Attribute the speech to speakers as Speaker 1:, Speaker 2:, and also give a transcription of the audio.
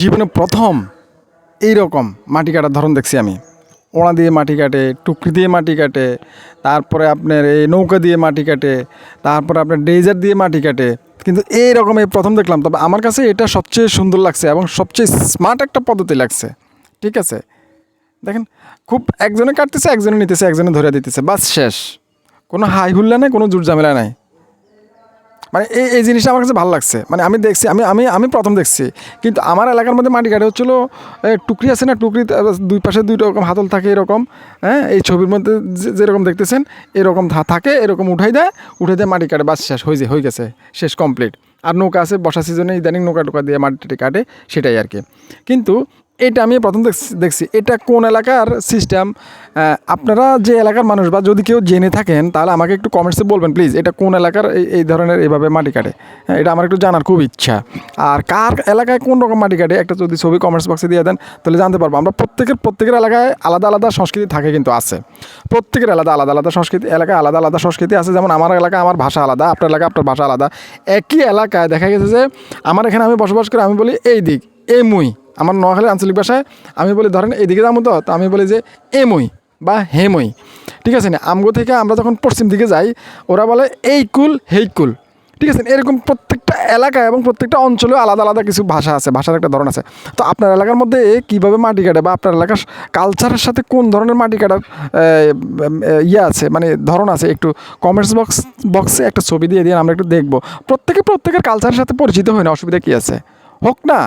Speaker 1: জীবনে প্রথম এইরকম মাটি কাটার ধরন দেখছি আমি। ওড়া দিয়ে মাটি কাটে, টুকরি দিয়ে মাটি কাটে, তারপরে আপনার এই নৌকা দিয়ে মাটি কাটে, তারপরে আপনার ডেজার দিয়ে মাটি কাটে। কিন্তু এইরকম এই প্রথম দেখলাম। তবে আমার কাছে এটা সবচেয়ে সুন্দর লাগছে এবং সবচেয়ে স্মার্ট একটা পদ্ধতি লাগছে। ঠিক আছে, দেখেন, খুব একজনে কাটতেছে, একজনে নিতেছে, একজনে ধরে দিতেছে, বাস শেষ। কোনো হাই হুল্লা নাই, কোনো জোর ঝামেলা নাই। মানে এই জিনিসটা আমার কাছে ভালো লাগছে। মানে আমি দেখছি, আমি আমি আমি প্রথম দেখছি। কিন্তু আমার এলাকার মধ্যে মাটি কাটে হচ্ছিলো টুকরি আছে না, টুকরি দুই পাশে দুই রকম হাতল থাকে এরকম। হ্যাঁ, এই ছবির মধ্যে যেরকম দেখতেছেন এরকম থাকে, এরকম উঠাই দেয় মাটি কাটে, বাস শেষ হয়ে গেছে, শেষ কমপ্লিট। আর নৌকা আছে, বর্ষা সিজনে ইদানিং নৌকা টোকা দিয়ে মাটি কাটে, সেটাই আর কি। কিন্তু এটা আমি প্রথম দেখছি। এটা কোন এলাকার সিস্টেম, আপনারা যে এলাকার মানুষ বা যদি কেউ জেনে থাকেন তাহলে আমাকে একটু কমেন্টসে বলবেন প্লিজ, এটা কোন এলাকার এই ধরনের এইভাবে মাটি কাটে। হ্যাঁ, এটা আমার একটু জানার খুব ইচ্ছা। আর কার এলাকায় কোন রকম মাটি কাটে একটা যদি ছবি কমেন্টস বক্সে দিয়ে দেন তাহলে জানতে পারবো। আমরা প্রত্যেকের এলাকায় আলাদা আলাদা সংস্কৃতি থাকে, কিন্তু আছে। প্রত্যেকের আলাদা আলাদা সংস্কৃতি, এলাকায় আলাদা আলাদা সংস্কৃতি আছে। যেমন আমার এলাকায় আমার ভাষা আলাদা, আপনার এলাকায় আপনার ভাষা আলাদা। একই এলাকায় দেখা গেছে যে আমার এখানে আমি বসবাস করে আমি বলি এই দিক এই মুই, আমার নোয়াখালীর আঞ্চলিক ভাষায় আমি বলি ধরেন এইদিকে যাবো, তো আমি বলি যে এ মই বা হে মই। ঠিক আছে না, আমগো থেকে আমরা যখন পশ্চিম দিকে যাই ওরা বলে এই কুল হেই কুল। ঠিক আছে, এরকম প্রত্যেকটা এলাকায় এবং প্রত্যেকটা অঞ্চলেও আলাদা আলাদা কিছু ভাষা আছে, ভাষার একটা ধরন আছে। তো আপনার এলাকার মধ্যে কীভাবে মাটি কাটে বা আপনার এলাকার কালচারের সাথে কোন ধরনের মাটি কাটার ইয়ে আছে, মানে ধরন আছে, একটু কমেন্টস বক্সে একটা ছবি দিয়ে আমরা একটু দেখবো। প্রত্যেকের কালচারের সাথে পরিচিত হয় না, অসুবিধা কী আছে, হোক না।